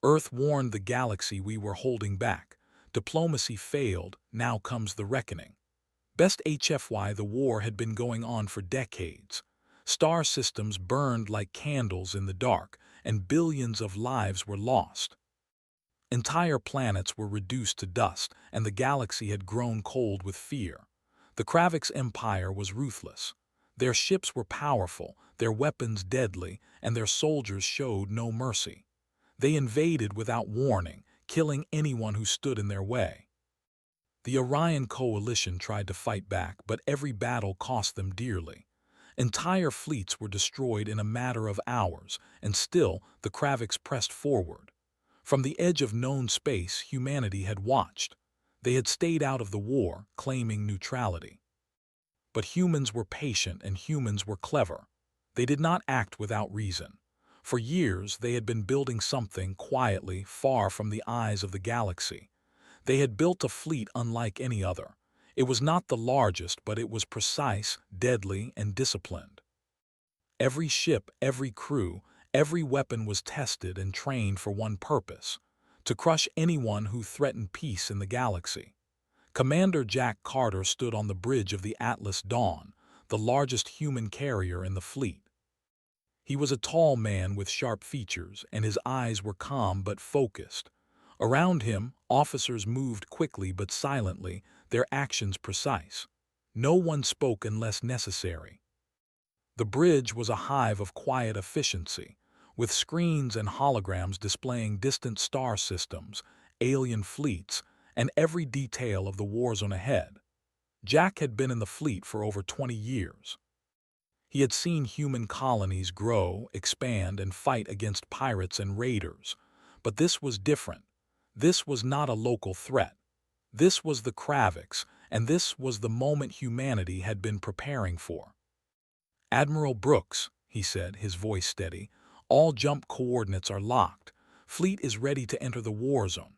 Earth warned the galaxy we were holding back. Diplomacy failed, now comes the reckoning. Best HFY, the war had been going on for decades. Star systems burned like candles in the dark, and billions of lives were lost. Entire planets were reduced to dust, and the galaxy had grown cold with fear. The Kravix Empire was ruthless. Their ships were powerful, their weapons deadly, and their soldiers showed no mercy. They invaded without warning, killing anyone who stood in their way. The Orion coalition tried to fight back, but every battle cost them dearly. Entire fleets were destroyed in a matter of hours, and still the Kravix pressed forward. From the edge of known space, humanity had watched. They had stayed out of the war, claiming neutrality. But humans were patient and humans were clever. They did not act without reason. For years, they had been building something quietly, far from the eyes of the galaxy. They had built a fleet unlike any other. It was not the largest, but it was precise, deadly, and disciplined. Every ship, every crew, every weapon was tested and trained for one purpose: to crush anyone who threatened peace in the galaxy. Commander Jack Carter stood on the bridge of the Atlas Dawn, the largest human carrier in the fleet. He was a tall man with sharp features, and his eyes were calm but focused. Around him, officers moved quickly but silently, their actions precise. No one spoke unless necessary. The bridge was a hive of quiet efficiency, with screens and holograms displaying distant star systems, alien fleets, and every detail of the war zone ahead. Jack had been in the fleet for over 20 years. He had seen human colonies grow, expand, and fight against pirates and raiders. But this was different. This was not a local threat. This was the Kravix, and this was the moment humanity had been preparing for. "Admiral Brooks," he said, his voice steady, "all jump coordinates are locked. Fleet is ready to enter the war zone."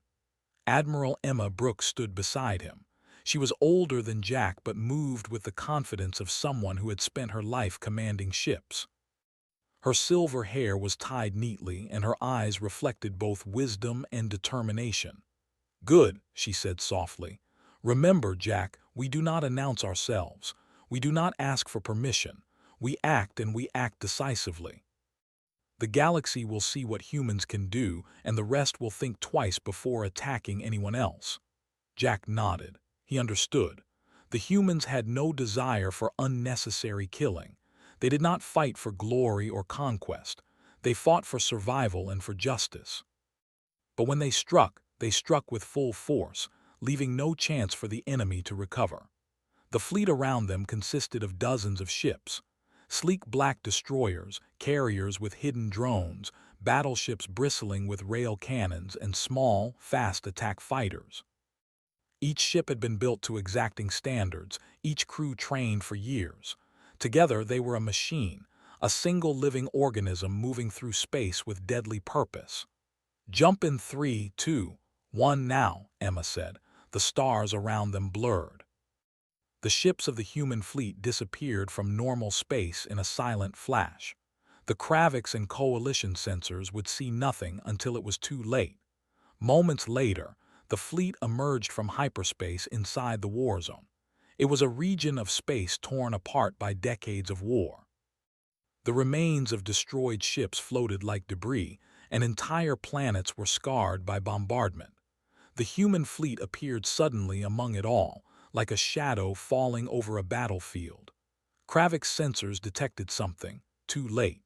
Admiral Emma Brooks stood beside him. She was older than Jack but moved with the confidence of someone who had spent her life commanding ships. Her silver hair was tied neatly, and her eyes reflected both wisdom and determination. "Good," she said softly. "Remember, Jack, we do not announce ourselves. We do not ask for permission. We act, and we act decisively. The galaxy will see what humans can do, and the rest will think twice before attacking anyone else." Jack nodded. He understood. The humans had no desire for unnecessary killing. They did not fight for glory or conquest. They fought for survival and for justice. But when they struck with full force, leaving no chance for the enemy to recover. The fleet around them consisted of dozens of ships. Sleek black destroyers, carriers with hidden drones, battleships bristling with rail cannons, and small, fast attack fighters. Each ship had been built to exacting standards, each crew trained for years. Together they were a machine, a single living organism moving through space with deadly purpose. "Jump in 3, 2, 1 now," Emma said. The stars around them blurred. The ships of the human fleet disappeared from normal space in a silent flash. The Kravix and Coalition sensors would see nothing until it was too late. Moments later, the fleet emerged from hyperspace inside the war zone. It was a region of space torn apart by decades of war. The remains of destroyed ships floated like debris, and entire planets were scarred by bombardment. The human fleet appeared suddenly among it all, like a shadow falling over a battlefield. Kravix sensors detected something, too late.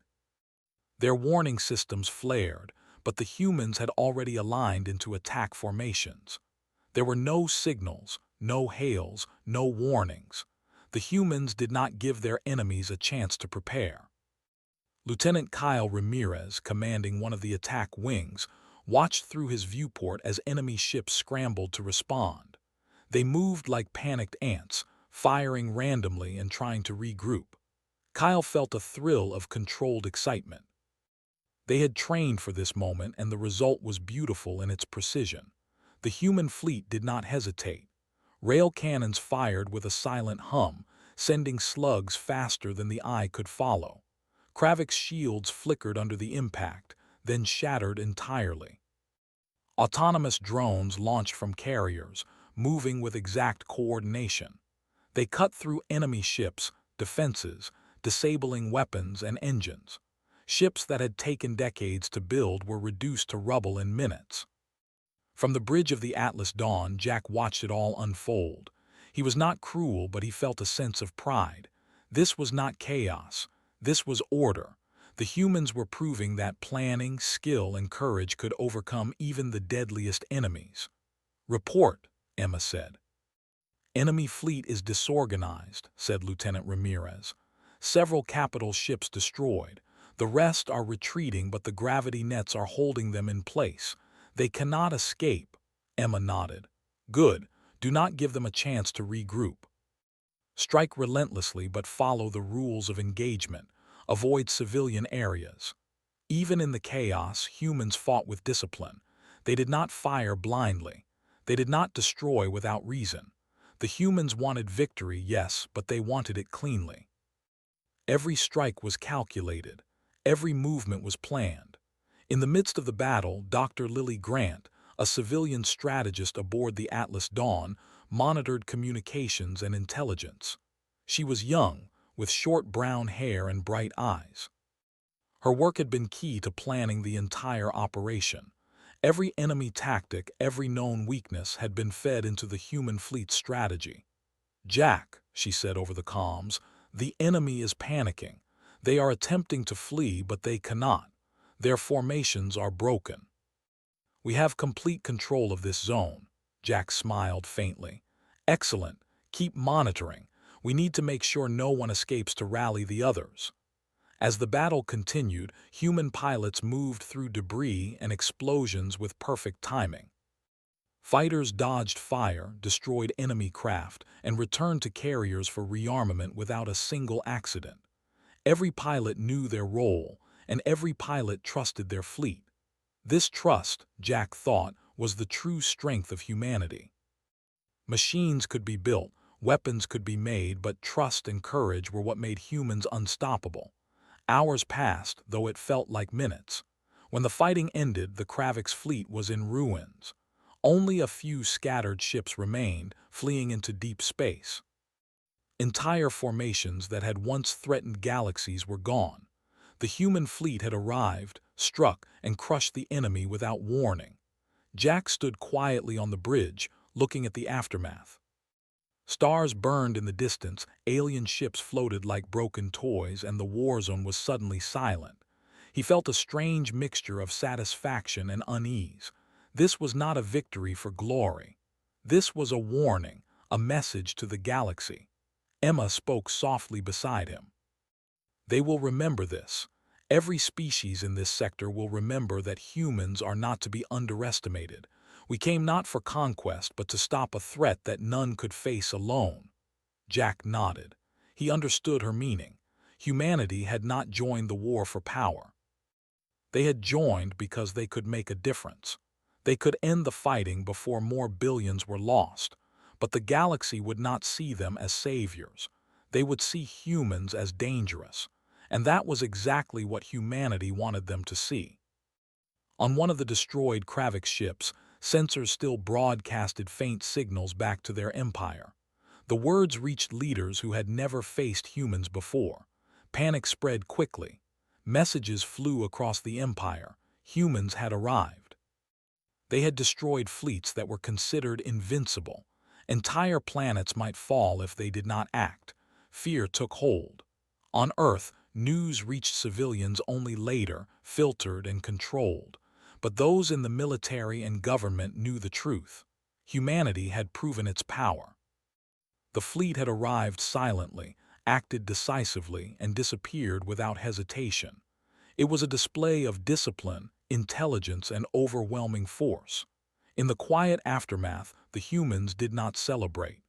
Their warning systems flared, but the humans had already aligned into attack formations. There were no signals, no hails, no warnings. The humans did not give their enemies a chance to prepare. Lieutenant Kyle Ramirez, commanding one of the attack wings, watched through his viewport as enemy ships scrambled to respond. They moved like panicked ants, firing randomly and trying to regroup. Kyle felt a thrill of controlled excitement. They had trained for this moment, and the result was beautiful in its precision. The human fleet did not hesitate. Rail cannons fired with a silent hum, sending slugs faster than the eye could follow. Kravix shields flickered under the impact, then shattered entirely. Autonomous drones launched from carriers, moving with exact coordination. They cut through enemy ships, defenses, disabling weapons and engines. Ships that had taken decades to build were reduced to rubble in minutes. From the bridge of the Atlas Dawn, Jack watched it all unfold. He was not cruel, but he felt a sense of pride. This was not chaos. This was order. The humans were proving that planning, skill, and courage could overcome even the deadliest enemies. "Report," Emma said. "Enemy fleet is disorganized," said Lieutenant Ramirez. "Several capital ships destroyed. The rest are retreating, but the gravity nets are holding them in place. They cannot escape." Emma nodded. "Good. Do not give them a chance to regroup. Strike relentlessly, but follow the rules of engagement. Avoid civilian areas." Even in the chaos, humans fought with discipline. They did not fire blindly. They did not destroy without reason. The humans wanted victory, yes, but they wanted it cleanly. Every strike was calculated. Every movement was planned. In the midst of the battle, Dr. Lily Grant, a civilian strategist aboard the Atlas Dawn, monitored communications and intelligence. She was young, with short brown hair and bright eyes. Her work had been key to planning the entire operation. Every enemy tactic, every known weakness had been fed into the human fleet's strategy. "Jack," she said over the comms, "the enemy is panicking. They are attempting to flee, but they cannot. Their formations are broken." "We have complete control of this zone." Jack smiled faintly. "Excellent. Keep monitoring. We need to make sure no one escapes to rally the others." As the battle continued, human pilots moved through debris and explosions with perfect timing. Fighters dodged fire, destroyed enemy craft, and returned to carriers for rearmament without a single accident. Every pilot knew their role, and every pilot trusted their fleet. This trust, Jack thought, was the true strength of humanity. Machines could be built, weapons could be made, but trust and courage were what made humans unstoppable. Hours passed, though it felt like minutes. When the fighting ended, the Kravik's fleet was in ruins. Only a few scattered ships remained, fleeing into deep space. Entire formations that had once threatened galaxies were gone. The human fleet had arrived, struck, and crushed the enemy without warning. Jack stood quietly on the bridge, looking at the aftermath. Stars burned in the distance, alien ships floated like broken toys, and the war zone was suddenly silent. He felt a strange mixture of satisfaction and unease. This was not a victory for glory. This was a warning, a message to the galaxy. Emma spoke softly beside him. "They will remember this. Every species in this sector will remember that humans are not to be underestimated. We came not for conquest, but to stop a threat that none could face alone." Jack nodded. He understood her meaning. Humanity had not joined the war for power. They had joined because they could make a difference. They could end the fighting before more billions were lost. But the galaxy would not see them as saviors. They would see humans as dangerous. And that was exactly what humanity wanted them to see. On one of the destroyed Kravik ships, sensors still broadcasted faint signals back to their empire. The words reached leaders who had never faced humans before. Panic spread quickly. Messages flew across the empire. Humans had arrived. They had destroyed fleets that were considered invincible. Entire planets might fall if they did not act. Fear took hold. On Earth, news reached civilians only later, filtered and controlled. But those in the military and government knew the truth. Humanity had proven its power. The fleet had arrived silently, acted decisively, and disappeared without hesitation. It was a display of discipline, intelligence, and overwhelming force. In the quiet aftermath, the humans did not celebrate.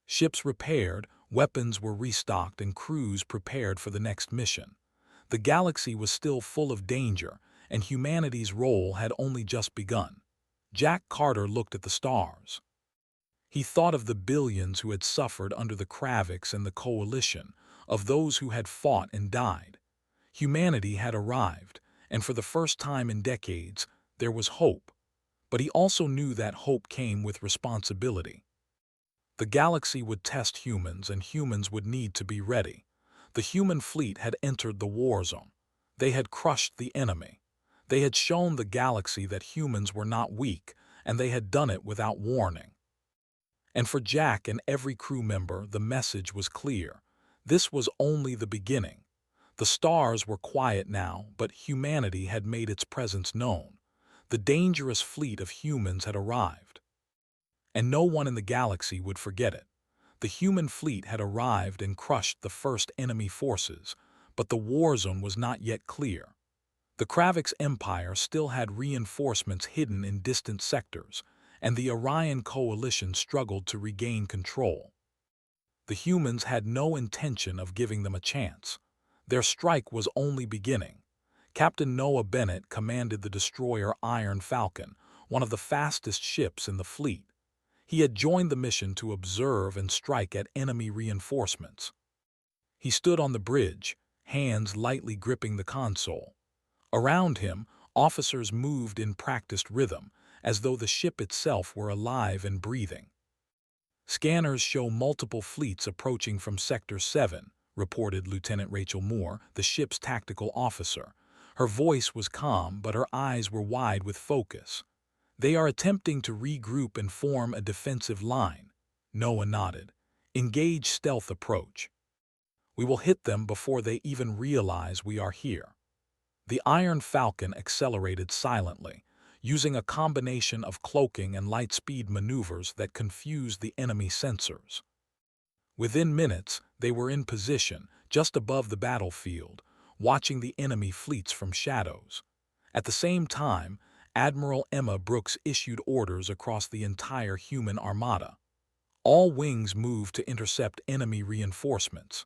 Ships repaired, weapons were restocked, and crews prepared for the next mission. The galaxy was still full of danger, and humanity's role had only just begun. Jack Carter looked at the stars. He thought of the billions who had suffered under the Kraviks and the Coalition, of those who had fought and died. Humanity had arrived, and for the first time in decades, there was hope. but he also knew that hope came with responsibility. The galaxy would test humans, and humans would need to be ready. The human fleet had entered the war zone. They had crushed the enemy. They had shown the galaxy that humans were not weak, and they had done it without warning. And for Jack and every crew member, the message was clear. This was only the beginning. The stars were quiet now, but humanity had made its presence known. The dangerous fleet of humans had arrived. And no one in the galaxy would forget it. The human fleet had arrived and crushed the first enemy forces, but the war zone was not yet clear. The Kravix Empire still had reinforcements hidden in distant sectors, and the Orion coalition struggled to regain control. The humans had no intention of giving them a chance. Their strike was only beginning. Captain Noah Bennett commanded the destroyer Iron Falcon, one of the fastest ships in the fleet. He had joined the mission to observe and strike at enemy reinforcements. He stood on the bridge, hands lightly gripping the console. Around him, officers moved in practiced rhythm, as though the ship itself were alive and breathing. "Scanners show multiple fleets approaching from Sector 7, reported Lieutenant Rachel Moore, the ship's tactical officer. Her voice was calm, but her eyes were wide with focus. "They are attempting to regroup and form a defensive line." Noah nodded. "Engage stealth approach. We will hit them before they even realize we are here." The Iron Falcon accelerated silently, using a combination of cloaking and light-speed maneuvers that confused the enemy sensors. Within minutes, they were in position, just above the battlefield, watching the enemy fleets from shadows. At the same time, Admiral Emma Brooks issued orders across the entire human armada. All wings moved to intercept enemy reinforcements.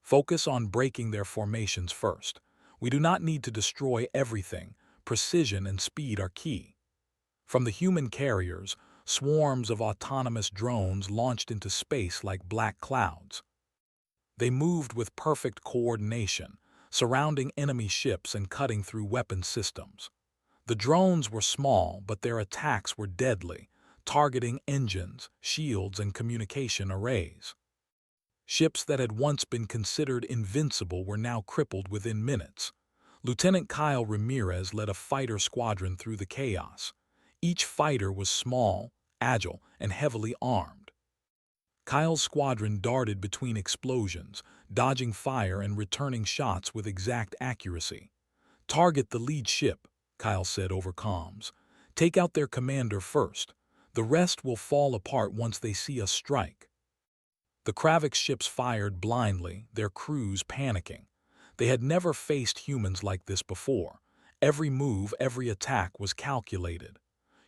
"Focus on breaking their formations first. We do not need to destroy everything. Precision and speed are key." From the human carriers, swarms of autonomous drones launched into space like black clouds. They moved with perfect coordination, surrounding enemy ships and cutting through weapon systems. The drones were small, but their attacks were deadly, targeting engines, shields, and communication arrays. Ships that had once been considered invincible were now crippled within minutes. Lieutenant Kyle Ramirez led a fighter squadron through the chaos. Each fighter was small, agile, and heavily armed. Kyle's squadron darted between explosions, dodging fire and returning shots with exact accuracy. "Target the lead ship," Kyle said over comms. "Take out their commander first. The rest will fall apart once they see us strike." The Kravix ships fired blindly, their crews panicking. They had never faced humans like this before. Every move, every attack was calculated.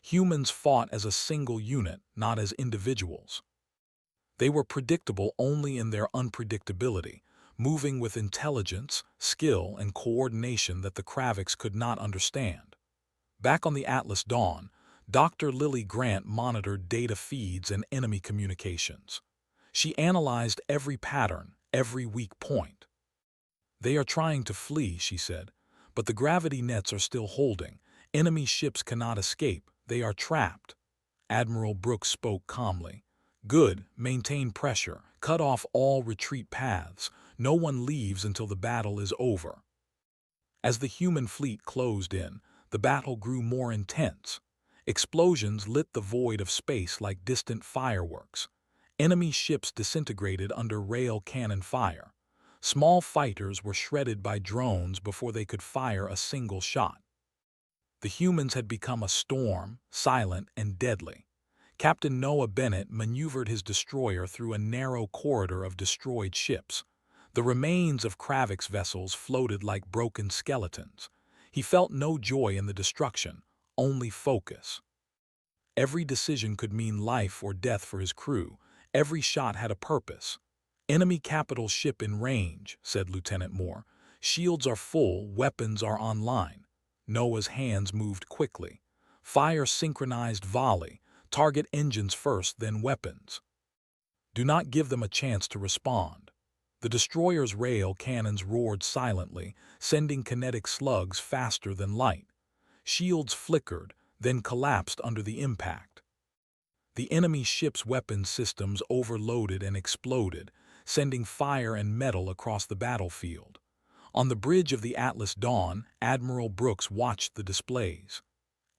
Humans fought as a single unit, not as individuals. They were predictable only in their unpredictability, moving with intelligence, skill, and coordination that the Kravix could not understand. Back on the Atlas Dawn, Dr. Lily Grant monitored data feeds and enemy communications. She analyzed every pattern, every weak point. "They are trying to flee," she said, "but the gravity nets are still holding. Enemy ships cannot escape. They are trapped." Admiral Brooks spoke calmly. "Good, maintain pressure. Cut off all retreat paths. No one leaves until the battle is over." As the human fleet closed in, the battle grew more intense. Explosions lit the void of space like distant fireworks. Enemy ships disintegrated under rail cannon fire. Small fighters were shredded by drones before they could fire a single shot. The humans had become a storm, silent and deadly. Captain Noah Bennett maneuvered his destroyer through a narrow corridor of destroyed ships. The remains of Kravix vessels floated like broken skeletons. He felt no joy in the destruction, only focus. Every decision could mean life or death for his crew. Every shot had a purpose. "Enemy capital ship in range," said Lieutenant Moore. "Shields are full, weapons are online." Noah's hands moved quickly. "Fire synchronized volley. Target engines first, then weapons. Do not give them a chance to respond." The destroyer's rail cannons roared silently, sending kinetic slugs faster than light. Shields flickered, then collapsed under the impact. The enemy ship's weapon systems overloaded and exploded, sending fire and metal across the battlefield. On the bridge of the Atlas Dawn, Admiral Brooks watched the displays.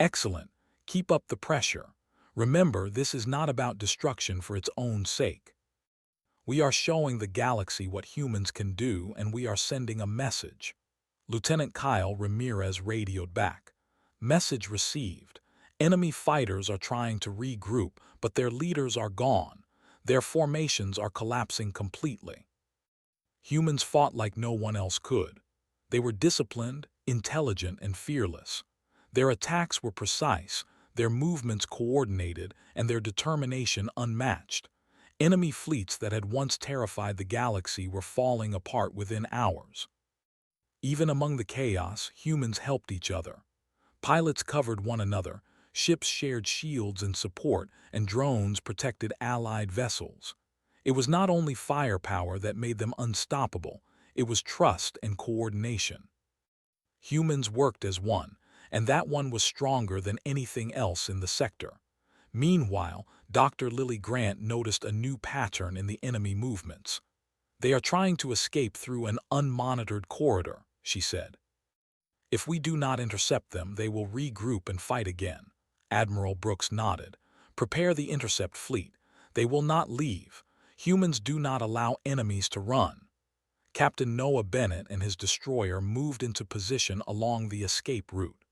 "Excellent. Keep up the pressure. Remember, this is not about destruction for its own sake. We are showing the galaxy what humans can do, and we are sending a message." Lieutenant Kyle Ramirez radioed back. "Message received. Enemy fighters are trying to regroup, but their leaders are gone. Their formations are collapsing completely." Humans fought like no one else could. They were disciplined, intelligent, and fearless. Their attacks were precise, their movements coordinated, and their determination unmatched. Enemy fleets that had once terrified the galaxy were falling apart within hours. Even among the chaos, humans helped each other. Pilots covered one another, ships shared shields and support, and drones protected allied vessels. It was not only firepower that made them unstoppable, it was trust and coordination. Humans worked as one, and that one was stronger than anything else in the sector. Meanwhile, Dr. Lily Grant noticed a new pattern in the enemy movements. "They are trying to escape through an unmonitored corridor," she said. "If we do not intercept them, they will regroup and fight again." Admiral Brooks nodded. "Prepare the intercept fleet. They will not leave. Humans do not allow enemies to run." Captain Noah Bennett and his destroyer moved into position along the escape route.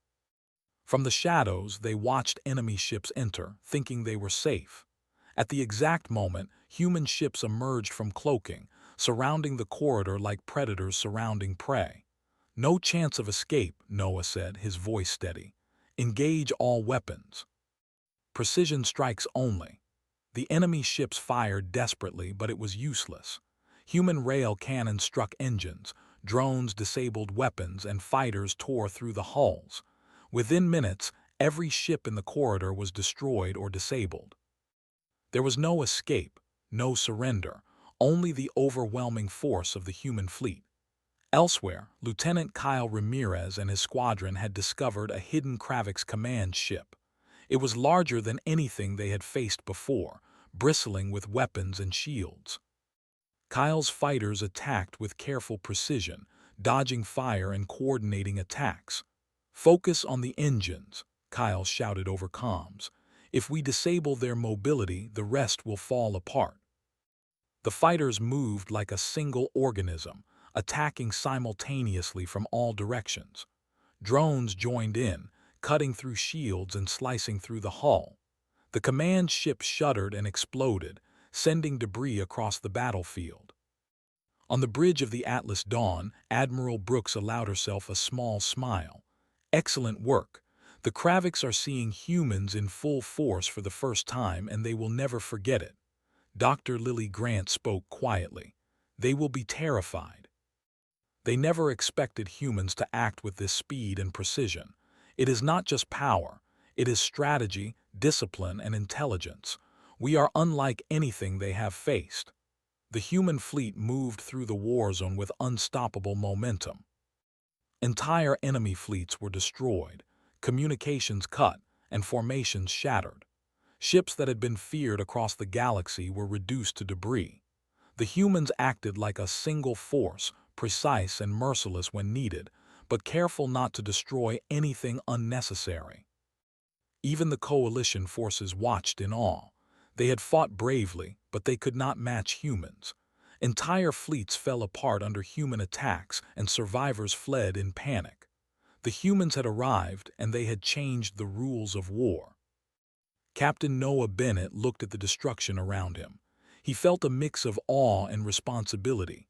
From the shadows, they watched enemy ships enter, thinking they were safe. At the exact moment, human ships emerged from cloaking, surrounding the corridor like predators surrounding prey. "No chance of escape," Noah said, his voice steady. "Engage all weapons. Precision strikes only." The enemy ships fired desperately, but it was useless. Human rail cannons struck engines, drones disabled weapons, and fighters tore through the hulls. Within minutes, every ship in the corridor was destroyed or disabled. There was no escape, no surrender, only the overwhelming force of the human fleet. Elsewhere, Lieutenant Kyle Ramirez and his squadron had discovered a hidden Kravix command ship. It was larger than anything they had faced before, bristling with weapons and shields. Kyle's fighters attacked with careful precision, dodging fire and coordinating attacks. "Focus on the engines," Kyle shouted over comms. "If we disable their mobility, the rest will fall apart." The fighters moved like a single organism, attacking simultaneously from all directions. Drones joined in, cutting through shields and slicing through the hull. The command ship shuddered and exploded, sending debris across the battlefield. On the bridge of the Atlas Dawn, Admiral Brooks allowed herself a small smile. "Excellent work. The Kravix are seeing humans in full force for the first time, and they will never forget it." Dr. Lily Grant spoke quietly. "They will be terrified." They never expected humans to act with this speed and precision. It is not just power, it is strategy, discipline, and intelligence. We are unlike anything they have faced. The human fleet moved through the war zone with unstoppable momentum. Entire enemy fleets were destroyed, communications cut, and formations shattered. Ships that had been feared across the galaxy were reduced to debris. The humans acted like a single force, precise and merciless when needed, but careful not to destroy anything unnecessary. Even the coalition forces watched in awe. They had fought bravely, but they could not match humans. Entire fleets fell apart under human attacks, and survivors fled in panic. The humans had arrived, and they had changed the rules of war. Captain Noah Bennett looked at the destruction around him. He felt a mix of awe and responsibility.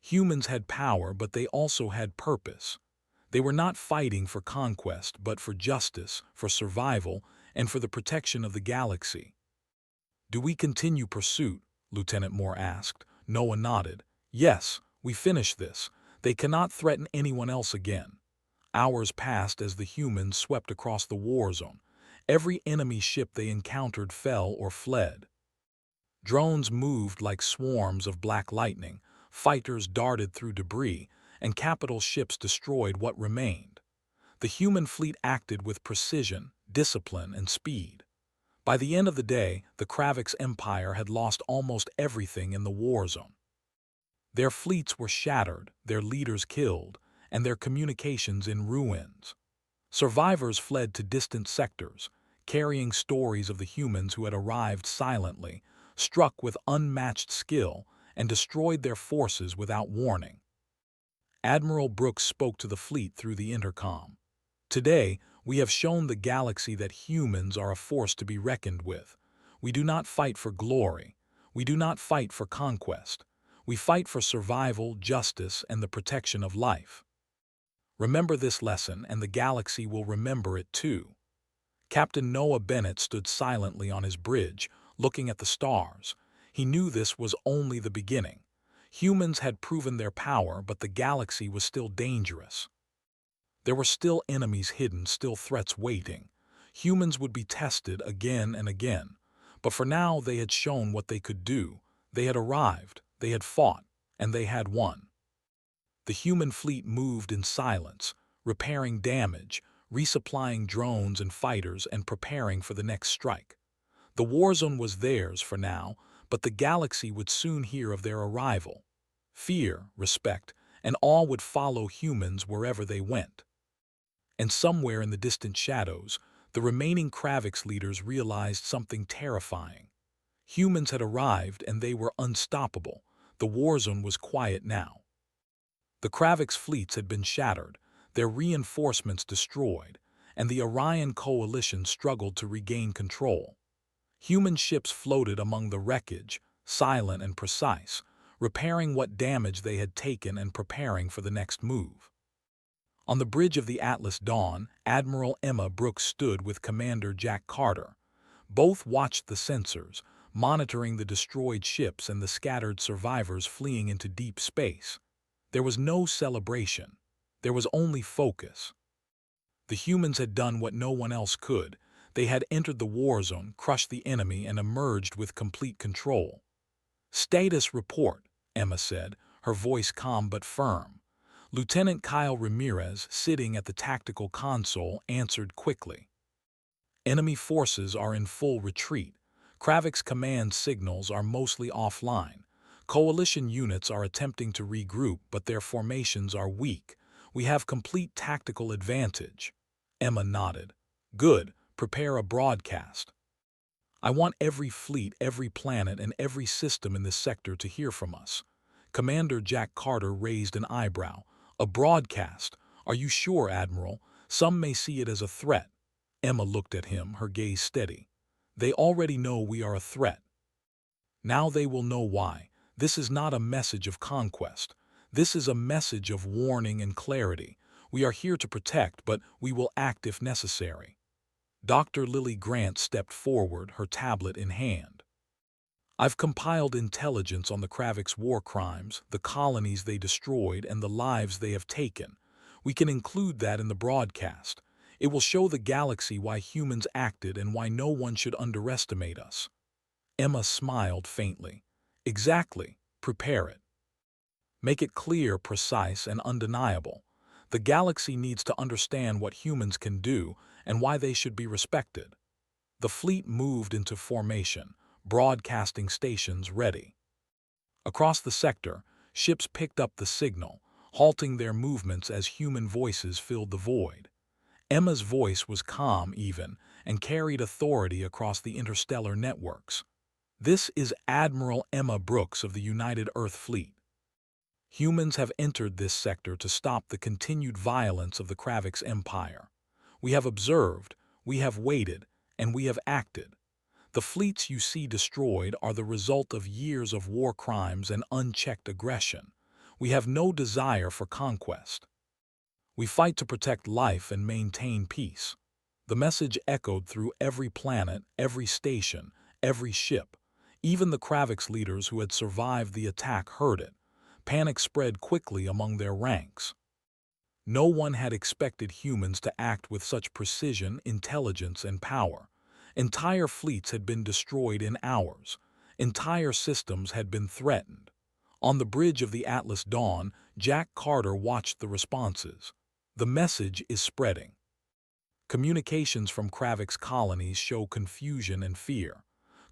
Humans had power, but they also had purpose. They were not fighting for conquest, but for justice, for survival, and for the protection of the galaxy. "Do we continue pursuit?" Lieutenant Moore asked. Noah nodded. "Yes, we finish this. They cannot threaten anyone else again." Hours passed as the humans swept across the war zone. Every enemy ship they encountered fell or fled. Drones moved like swarms of black lightning, fighters darted through debris, and capital ships destroyed what remained. The human fleet acted with precision, discipline, and speed. By the end of the day, the Kravix Empire had lost almost everything in the war zone. Their fleets were shattered, their leaders killed, and their communications in ruins. Survivors fled to distant sectors, carrying stories of the humans who had arrived silently, struck with unmatched skill, and destroyed their forces without warning. Admiral Brooks spoke to the fleet through the intercom. Today, we have shown the galaxy that humans are a force to be reckoned with. We do not fight for glory. We do not fight for conquest. We fight for survival, justice, and the protection of life. Remember this lesson, and the galaxy will remember it too. Captain Noah Bennett stood silently on his bridge, looking at the stars. He knew this was only the beginning. Humans had proven their power, but the galaxy was still dangerous. There were still enemies hidden, still threats waiting. Humans would be tested again and again. But for now, they had shown what they could do. They had arrived, they had fought, and they had won. The human fleet moved in silence, repairing damage, resupplying drones and fighters, and preparing for the next strike. The war zone was theirs for now, but the galaxy would soon hear of their arrival. Fear, respect, and awe would follow humans wherever they went. And somewhere in the distant shadows, the remaining Kravix leaders realized something terrifying. Humans had arrived and they were unstoppable. The war zone was quiet now. The Kravix fleets had been shattered, their reinforcements destroyed, and the Orion coalition struggled to regain control. Human ships floated among the wreckage, silent and precise, repairing what damage they had taken and preparing for the next move. On the bridge of the Atlas Dawn, Admiral Emma Brooks stood with Commander Jack Carter. Both watched the sensors, monitoring the destroyed ships and the scattered survivors fleeing into deep space. There was no celebration. There was only focus. The humans had done what no one else could. They had entered the war zone, crushed the enemy, and emerged with complete control. "Status report," Emma said, her voice calm but firm. Lieutenant Kyle Ramirez, sitting at the tactical console, answered quickly. "Enemy forces are in full retreat. Kravix command signals are mostly offline. Coalition units are attempting to regroup, but their formations are weak. We have complete tactical advantage." Emma nodded. "Good. Prepare a broadcast. I want every fleet, every planet, and every system in this sector to hear from us." Commander Jack Carter raised an eyebrow. "A broadcast? Are you sure, Admiral? Some may see it as a threat." Emma looked at him, her gaze steady. "They already know we are a threat. Now they will know why. This is not a message of conquest. This is a message of warning and clarity. We are here to protect, but we will act if necessary." Dr. Lily Grant stepped forward, her tablet in hand. "I've compiled intelligence on the Kravix war crimes, the colonies they destroyed, and the lives they have taken. We can include that in the broadcast. It will show the galaxy why humans acted and why no one should underestimate us." Emma smiled faintly. "Exactly. Prepare it. Make it clear, precise, and undeniable. The galaxy needs to understand what humans can do and why they should be respected." The fleet moved into formation, broadcasting stations ready. Across the sector, ships picked up the signal, halting their movements as human voices filled the void. Emma's voice was calm even, and carried authority across the interstellar networks. "This is Admiral Emma Brooks of the United Earth Fleet. Humans have entered this sector to stop the continued violence of the Kravix Empire. We have observed, we have waited, and we have acted. The fleets you see destroyed are the result of years of war crimes and unchecked aggression. We have no desire for conquest. We fight to protect life and maintain peace." The message echoed through every planet, every station, every ship. Even the Kravix leaders who had survived the attack heard it. Panic spread quickly among their ranks. No one had expected humans to act with such precision, intelligence, and power. Entire fleets had been destroyed in hours. Entire systems had been threatened. On the bridge of the Atlas Dawn, Jack Carter watched the responses. "The message is spreading." Communications from Kravik's colonies show confusion and fear.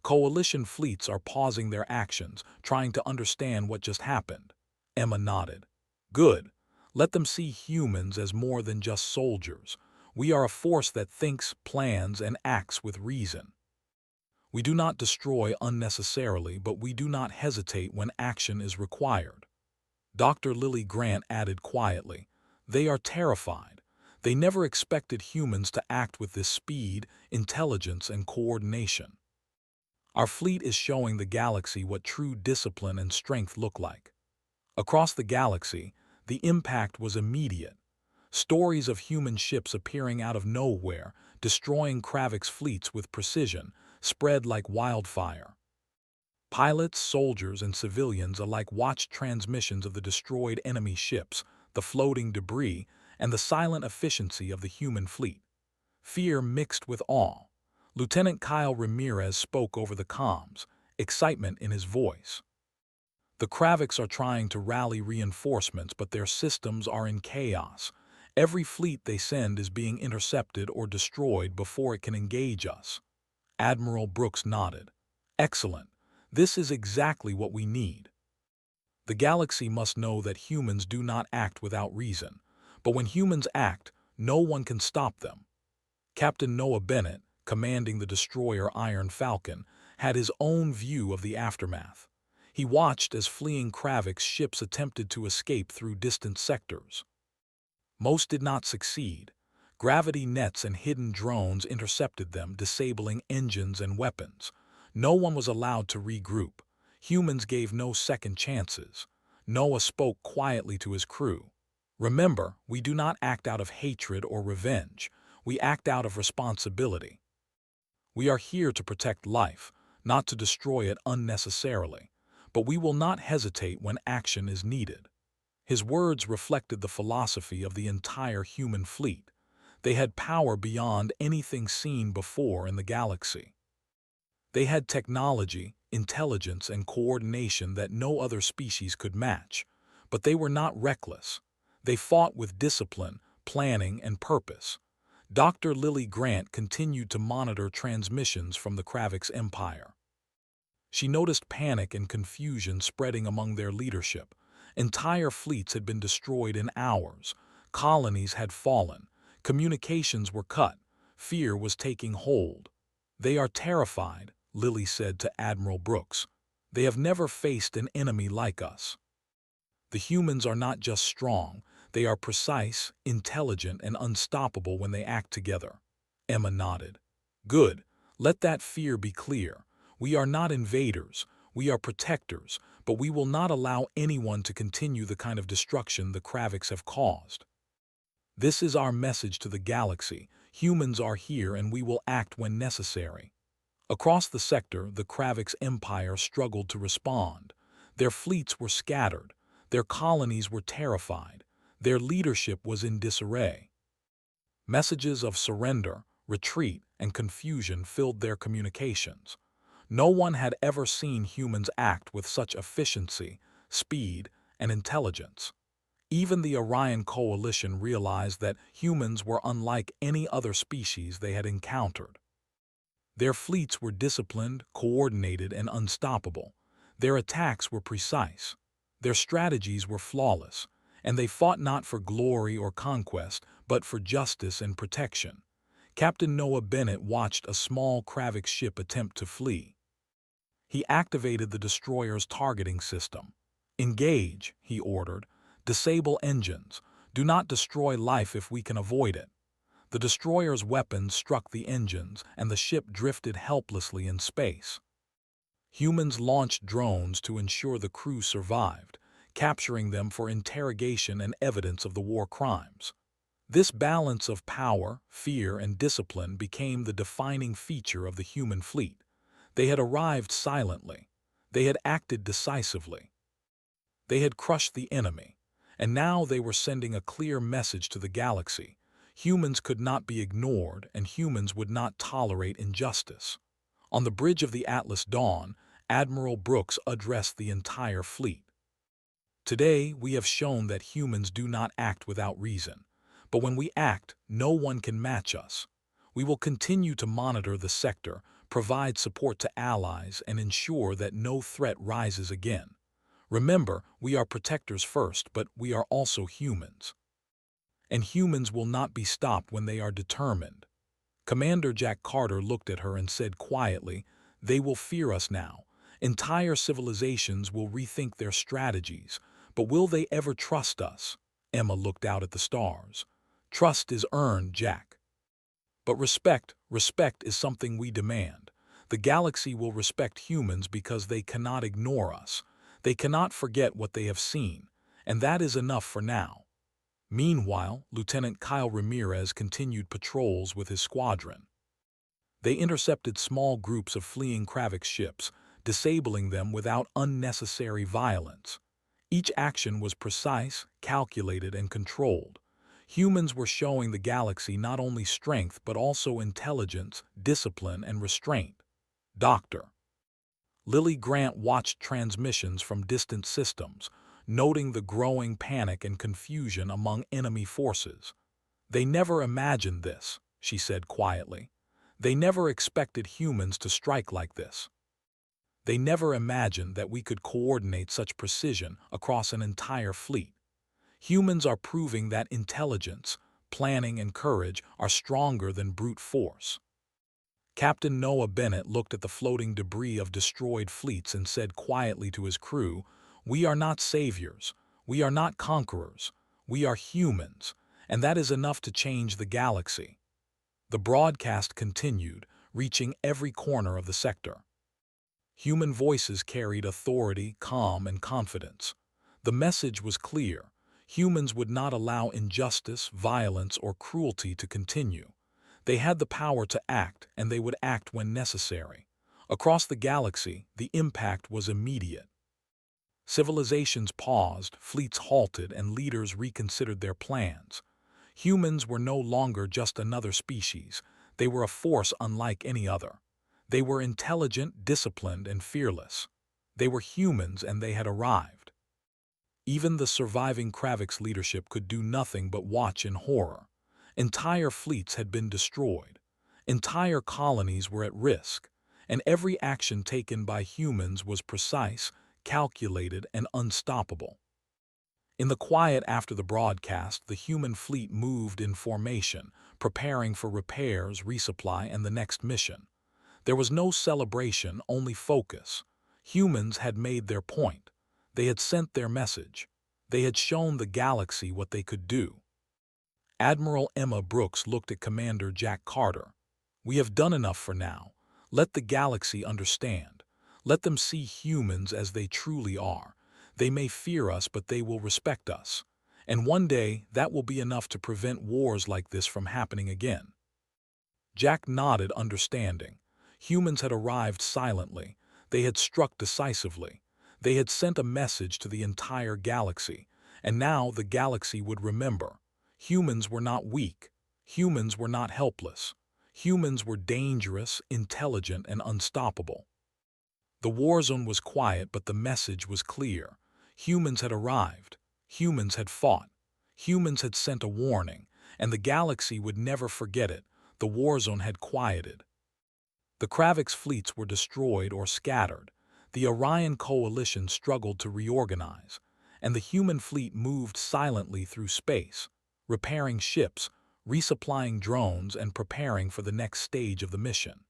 Coalition fleets are pausing their actions, trying to understand what just happened. Emma nodded. Good. Let them see humans as more than just soldiers. We are a force that thinks, plans, and acts with reason. We do not destroy unnecessarily, but we do not hesitate when action is required. Dr. Lily Grant added quietly, They are terrified. They never expected humans to act with this speed, intelligence, and coordination. Our fleet is showing the galaxy what true discipline and strength look like. Across the galaxy, the impact was immediate. Stories of human ships appearing out of nowhere, destroying Kravik's fleets with precision, spread like wildfire. Pilots, soldiers, and civilians alike watched transmissions of the destroyed enemy ships, the floating debris, and the silent efficiency of the human fleet. Fear mixed with awe. Lieutenant Kyle Ramirez spoke over the comms, excitement in his voice. The Kraviks are trying to rally reinforcements, but their systems are in chaos. Every fleet they send is being intercepted or destroyed before it can engage us. Admiral Brooks nodded. Excellent. This is exactly what we need. The galaxy must know that humans do not act without reason, but when humans act, no one can stop them. Captain Noah Bennett, commanding the destroyer Iron Falcon, had his own view of the aftermath. He watched as fleeing Kravik's ships attempted to escape through distant sectors. Most did not succeed. Gravity nets and hidden drones intercepted them, disabling engines and weapons. No one was allowed to regroup. Humans gave no second chances. Noah spoke quietly to his crew. Remember, we do not act out of hatred or revenge. We act out of responsibility. We are here to protect life, not to destroy it unnecessarily. But we will not hesitate when action is needed. His words reflected the philosophy of the entire human fleet. They had power beyond anything seen before in the galaxy. They had technology, intelligence, and coordination that no other species could match. But they were not reckless. They fought with discipline, planning, and purpose. Dr. Lily Grant continued to monitor transmissions from the Kravik's empire. She noticed panic and confusion spreading among their leadership. Entire fleets had been destroyed in hours. Colonies had fallen. Communications were cut. Fear was taking hold. They are terrified, Lily said to Admiral Brooks. They have never faced an enemy like us. The humans are not just strong. They are precise, intelligent, and unstoppable when they act together. Emma nodded. Good. Let that fear be clear. We are not invaders. We are protectors, but we will not allow anyone to continue the kind of destruction the Kraviks have caused. This is our message to the galaxy. Humans are here and we will act when necessary. Across the sector, the Kravik's empire struggled to respond. Their fleets were scattered. Their colonies were terrified. Their leadership was in disarray. Messages of surrender, retreat, and confusion filled their communications. No one had ever seen humans act with such efficiency, speed, and intelligence. Even the Orion Coalition realized that humans were unlike any other species they had encountered. Their fleets were disciplined, coordinated, and unstoppable. Their attacks were precise. Their strategies were flawless, and they fought not for glory or conquest, but for justice and protection. Captain Noah Bennett watched a small Kravik ship attempt to flee. He activated the destroyer's targeting system. Engage, he ordered. Disable engines. Do not destroy life if we can avoid it. The destroyer's weapons struck the engines, and the ship drifted helplessly in space. Humans launched drones to ensure the crew survived, capturing them for interrogation and evidence of the war crimes. This balance of power, fear, and discipline became the defining feature of the human fleet. They had arrived silently. They had acted decisively. They had crushed the enemy, and now they were sending a clear message to the galaxy. Humans could not be ignored, and humans would not tolerate injustice. On the bridge of the Atlas Dawn, Admiral Brooks addressed the entire fleet. Today, we have shown that humans do not act without reason, But when we act, no one can match us. We will continue to monitor the sector, provide support to allies, and ensure that no threat rises again. Remember, we are protectors first, but we are also humans. And humans will not be stopped when they are determined. Commander Jack Carter looked at her and said quietly, "They will fear us now. Entire civilizations will rethink their strategies. But will they ever trust us?" Emma looked out at the stars. "Trust is earned, Jack. But respect is something we demand. The galaxy will respect humans because they cannot ignore us. They cannot forget what they have seen. And that is enough for now." Meanwhile, Lieutenant Kyle Ramirez continued patrols with his squadron. They intercepted small groups of fleeing Kravik ships, disabling them without unnecessary violence. Each action was precise, calculated, and controlled. Humans were showing the galaxy not only strength but also intelligence, discipline, and restraint. Dr. Lily Grant watched transmissions from distant systems, noting the growing panic and confusion among enemy forces. "They never imagined this," she said quietly. "They never expected humans to strike like this. They never imagined that we could coordinate such precision across an entire fleet. Humans are proving that intelligence, planning, and courage are stronger than brute force." Captain Noah Bennett looked at the floating debris of destroyed fleets and said quietly to his crew, "We are not saviors. We are not conquerors. We are humans, and that is enough to change the galaxy." The broadcast continued, reaching every corner of the sector. Human voices carried authority, calm, and confidence. The message was clear. Humans would not allow injustice, violence, or cruelty to continue. They had the power to act, and they would act when necessary. Across the galaxy, the impact was immediate. Civilizations paused, fleets halted, and leaders reconsidered their plans. Humans were no longer just another species. They were a force unlike any other. They were intelligent, disciplined, and fearless. They were humans, and they had arrived. Even the surviving Kravik's leadership could do nothing but watch in horror. Entire fleets had been destroyed. Entire colonies were at risk, and every action taken by humans was precise, calculated, and unstoppable. In the quiet after the broadcast, the human fleet moved in formation, preparing for repairs, resupply, and the next mission. There was no celebration, only focus. Humans had made their point. They had sent their message. They had shown the galaxy what they could do. Admiral Emma Brooks looked at Commander Jack Carter. "We have done enough for now. Let the galaxy understand. Let them see humans as they truly are. They may fear us, but they will respect us. And one day, that will be enough to prevent wars like this from happening again." Jack nodded, understanding. Humans had arrived silently. They had struck decisively. They had sent a message to the entire galaxy. And now the galaxy would remember. Humans were not weak. Humans were not helpless. Humans were dangerous, intelligent, and unstoppable. The war zone was quiet, but the message was clear. Humans had arrived. Humans had fought. Humans had sent a warning, and the galaxy would never forget it. The war zone had quieted. The Kravik's fleets were destroyed or scattered. The Orion coalition struggled to reorganize, and the human fleet moved silently through space, repairing ships, resupplying drones, and preparing for the next stage of the mission.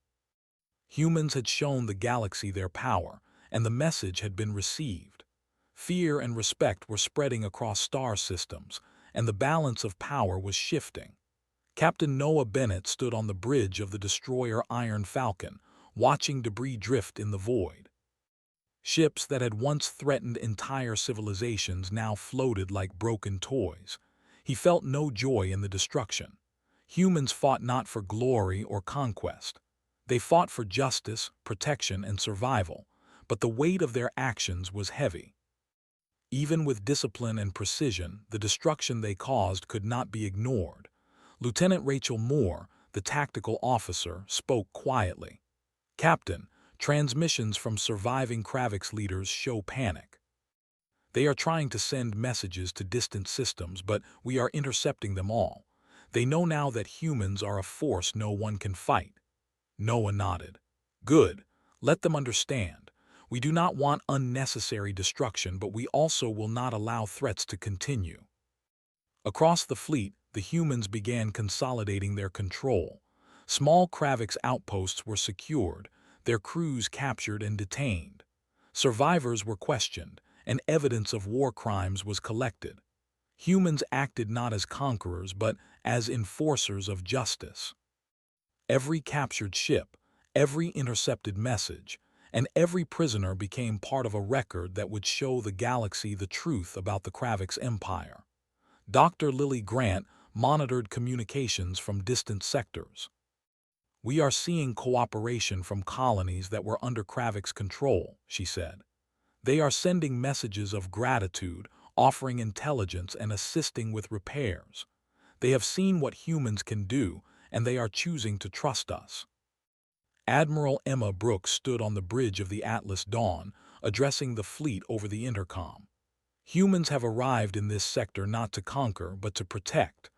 Humans had shown the galaxy their power, and the message had been received. Fear and respect were spreading across star systems, and the balance of power was shifting. Captain Noah Bennett stood on the bridge of the destroyer Iron Falcon, watching debris drift in the void. Ships that had once threatened entire civilizations now floated like broken toys. He felt no joy in the destruction. Humans fought not for glory or conquest. They fought for justice, protection, and survival, but the weight of their actions was heavy. Even with discipline and precision, the destruction they caused could not be ignored. Lieutenant Rachel Moore, the tactical officer, spoke quietly. "Captain, transmissions from surviving Kravik's leaders show panic. They are trying to send messages to distant systems, but we are intercepting them all. They know now that humans are a force no one can fight. Noah nodded. Good. Let them understand. We do not want unnecessary destruction, but we also will not allow threats to continue. Across the fleet, the humans began consolidating their control. Small Kravix outposts were secured, their crews captured and detained. Survivors were questioned, and evidence of war crimes was collected. Humans acted not as conquerors, but as enforcers of justice. Every captured ship, every intercepted message, and every prisoner became part of a record that would show the galaxy the truth about the Kravix Empire. Dr. Lily Grant monitored communications from distant sectors. We are seeing cooperation from colonies that were under Kravix control, she said. They are sending messages of gratitude, offering intelligence and assisting with repairs. They have seen what humans can do, and they are choosing to trust us. Admiral Emma Brooks stood on the bridge of the Atlas Dawn, addressing the fleet over the intercom. Humans have arrived in this sector not to conquer, but to protect.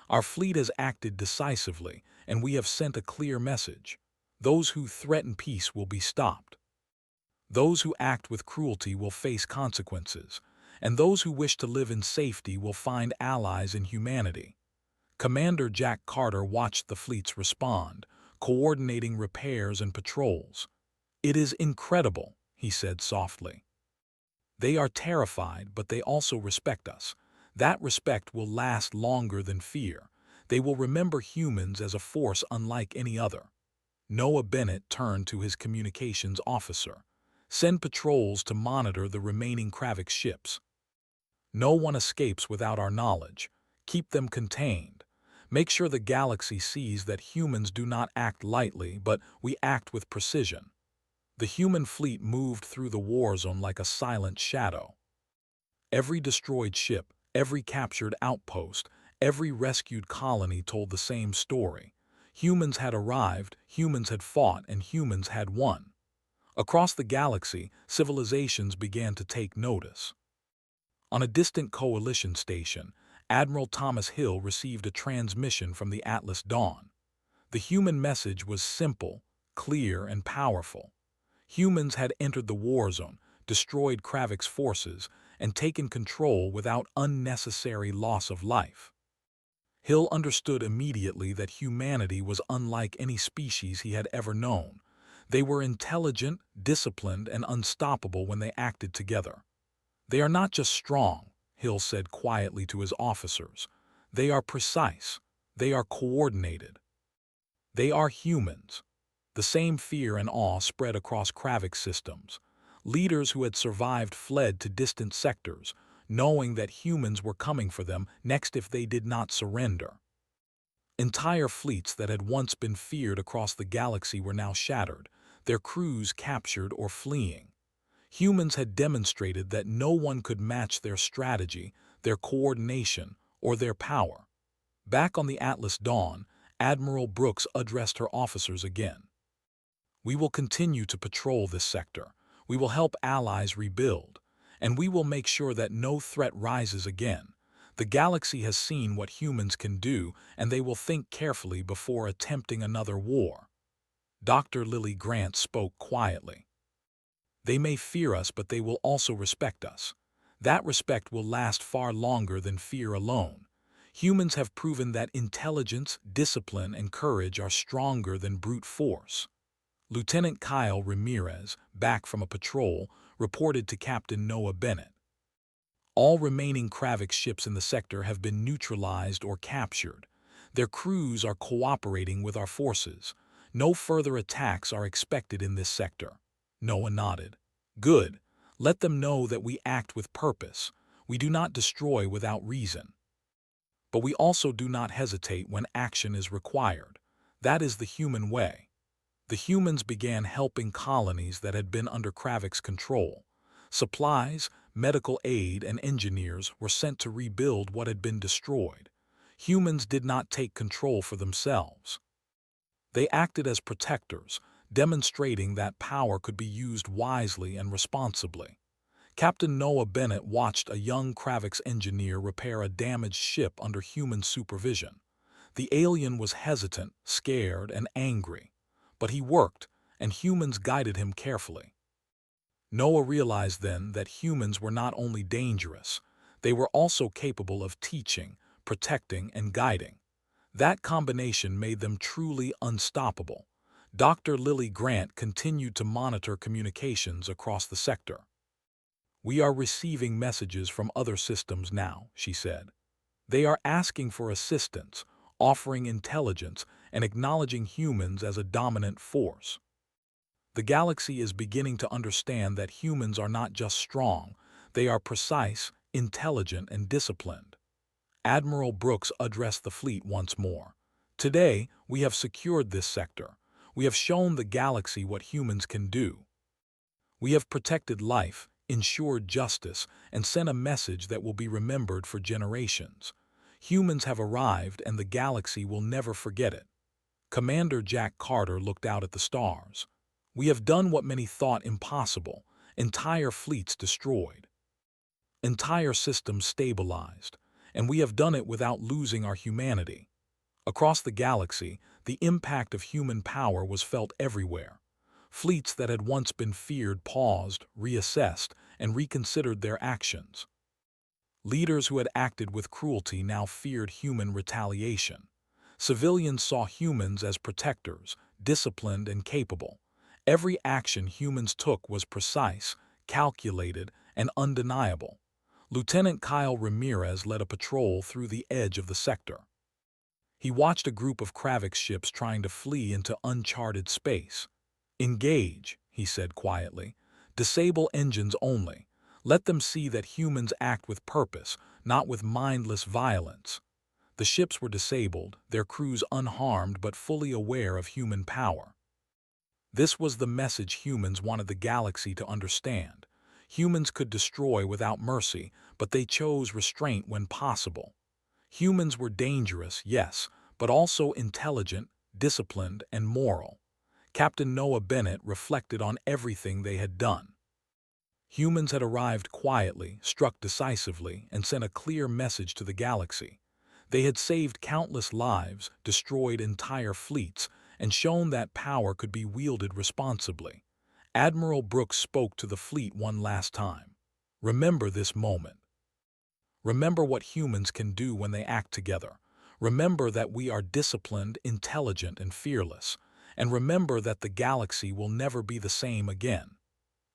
Our fleet has acted decisively, and we have sent a clear message. Those who threaten peace will be stopped. Those who act with cruelty will face consequences, and those who wish to live in safety will find allies in humanity. Commander Jack Carter watched the fleets respond, coordinating repairs and patrols. It is incredible, he said softly. They are terrified, but they also respect us. That respect will last longer than fear. They will remember humans as a force unlike any other. Noah Bennett turned to his communications officer. Send patrols to monitor the remaining Kravix ships. No one escapes without our knowledge. Keep them contained. Make sure the galaxy sees that humans do not act lightly, but we act with precision. The human fleet moved through the war zone like a silent shadow. Every destroyed ship, every captured outpost, every rescued colony told the same story. Humans had arrived, humans had fought, and humans had won. Across the galaxy, civilizations began to take notice. On a distant coalition station, Admiral Thomas Hill received a transmission from the Atlas Dawn. The human message was simple, clear, and powerful. Humans had entered the war zone, destroyed Kravix forces, and taken control without unnecessary loss of life. Hill understood immediately that humanity was unlike any species he had ever known. They were intelligent, disciplined, and unstoppable when they acted together. They are not just strong, Hill said quietly to his officers. They are precise. They are coordinated. They are humans. The same fear and awe spread across Kravix systems. Leaders who had survived fled to distant sectors, knowing that humans were coming for them next if they did not surrender. Entire fleets that had once been feared across the galaxy were now shattered, their crews captured or fleeing. Humans had demonstrated that no one could match their strategy, their coordination, or their power. Back on the Atlas Dawn, Admiral Brooks addressed her officers again. We will continue to patrol this sector. We will help allies rebuild, and we will make sure that no threat rises again. The galaxy has seen what humans can do, and they will think carefully before attempting another war. Dr. Lily Grant spoke quietly. They may fear us, but they will also respect us. That respect will last far longer than fear alone. Humans have proven that intelligence, discipline, and courage are stronger than brute force. Lieutenant Kyle Ramirez, back from a patrol, reported to Captain Noah Bennett. All remaining Kravix ships in the sector have been neutralized or captured. Their crews are cooperating with our forces. No further attacks are expected in this sector. Noah nodded. Good. Let them know that we act with purpose. We do not destroy without reason. But we also do not hesitate when action is required. That is the human way. The humans began helping colonies that had been under Kravix control. Supplies, medical aid, and engineers were sent to rebuild what had been destroyed. Humans did not take control for themselves. They acted as protectors, demonstrating that power could be used wisely and responsibly. Captain Noah Bennett watched a young Kravix engineer repair a damaged ship under human supervision. The alien was hesitant, scared, and angry. But he worked, and humans guided him carefully. Noah realized then that humans were not only dangerous, they were also capable of teaching, protecting, and guiding. That combination made them truly unstoppable. Dr. Lily Grant continued to monitor communications across the sector. "We are receiving messages from other systems now," she said. "They are asking for assistance, offering intelligence, and acknowledging humans as a dominant force. The galaxy is beginning to understand that humans are not just strong, they are precise, intelligent, and disciplined." Admiral Brooks addressed the fleet once more. "Today, we have secured this sector. We have shown the galaxy what humans can do. We have protected life, ensured justice, and sent a message that will be remembered for generations. Humans have arrived, and the galaxy will never forget it." Commander Jack Carter looked out at the stars. "We have done what many thought impossible. Entire fleets destroyed. Entire systems stabilized. And we have done it without losing our humanity." Across the galaxy, the impact of human power was felt everywhere. Fleets that had once been feared paused, reassessed, and reconsidered their actions. Leaders who had acted with cruelty now feared human retaliation. Civilians saw humans as protectors, disciplined and capable. Every action humans took was precise, calculated, and undeniable. Lieutenant Kyle Ramirez led a patrol through the edge of the sector. He watched a group of Kravix ships trying to flee into uncharted space. "Engage," he said quietly. "Disable engines only. Let them see that humans act with purpose, not with mindless violence." The ships were disabled, their crews unharmed but fully aware of human power. This was the message humans wanted the galaxy to understand. Humans could destroy without mercy, but they chose restraint when possible. Humans were dangerous, yes, but also intelligent, disciplined, and moral. Captain Noah Bennett reflected on everything they had done. Humans had arrived quietly, struck decisively, and sent a clear message to the galaxy. They had saved countless lives, destroyed entire fleets, and shown that power could be wielded responsibly. Admiral Brooks spoke to the fleet one last time. "Remember this moment. Remember what humans can do when they act together. Remember that we are disciplined, intelligent, and fearless. And remember that the galaxy will never be the same again."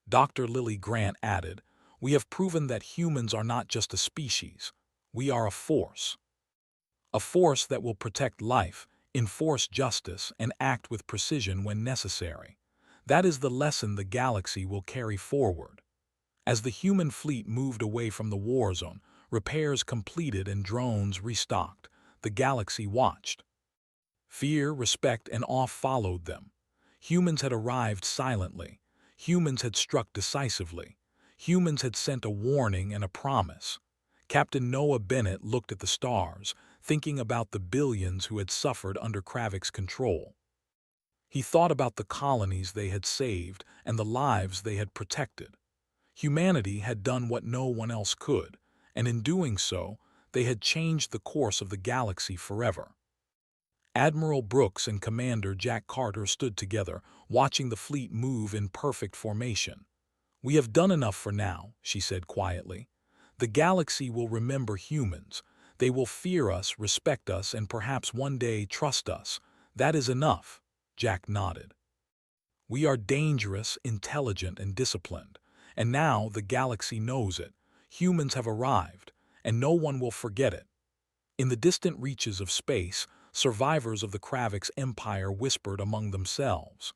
Dr. Lily Grant added, "We have proven that humans are not just a species. We are a force. A force that will protect life, enforce justice, and act with precision when necessary. That is the lesson the galaxy will carry forward." As the human fleet moved away from the war zone, repairs completed and drones restocked, the galaxy watched. Fear, respect, and awe followed them. Humans had arrived silently. Humans had struck decisively. Humans had sent a warning and a promise. Captain Noah Bennett looked at the stars, thinking about the billions who had suffered under Kravix control. He thought about the colonies they had saved and the lives they had protected. Humanity had done what no one else could, and in doing so, they had changed the course of the galaxy forever. Admiral Brooks and Commander Jack Carter stood together, watching the fleet move in perfect formation. "We have done enough for now," she said quietly. "The galaxy will remember humans. They will fear us, respect us, and perhaps one day trust us. That is enough." Jack nodded. "We are dangerous, intelligent, and disciplined. And now the galaxy knows it. Humans have arrived, and no one will forget it." In the distant reaches of space, survivors of the Kravix Empire whispered among themselves.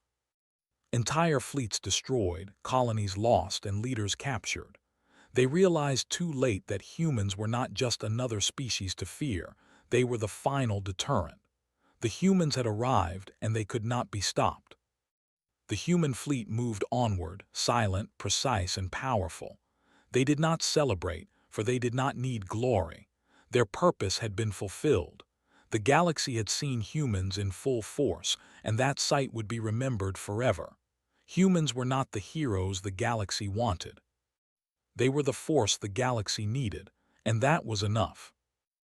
Entire fleets destroyed, colonies lost, and leaders captured. They realized too late that humans were not just another species to fear, they were the final deterrent. The humans had arrived, and they could not be stopped. The human fleet moved onward, silent, precise, and powerful. They did not celebrate, for they did not need glory. Their purpose had been fulfilled. The galaxy had seen humans in full force, and that sight would be remembered forever. Humans were not the heroes the galaxy wanted. They were the force the galaxy needed, and that was enough.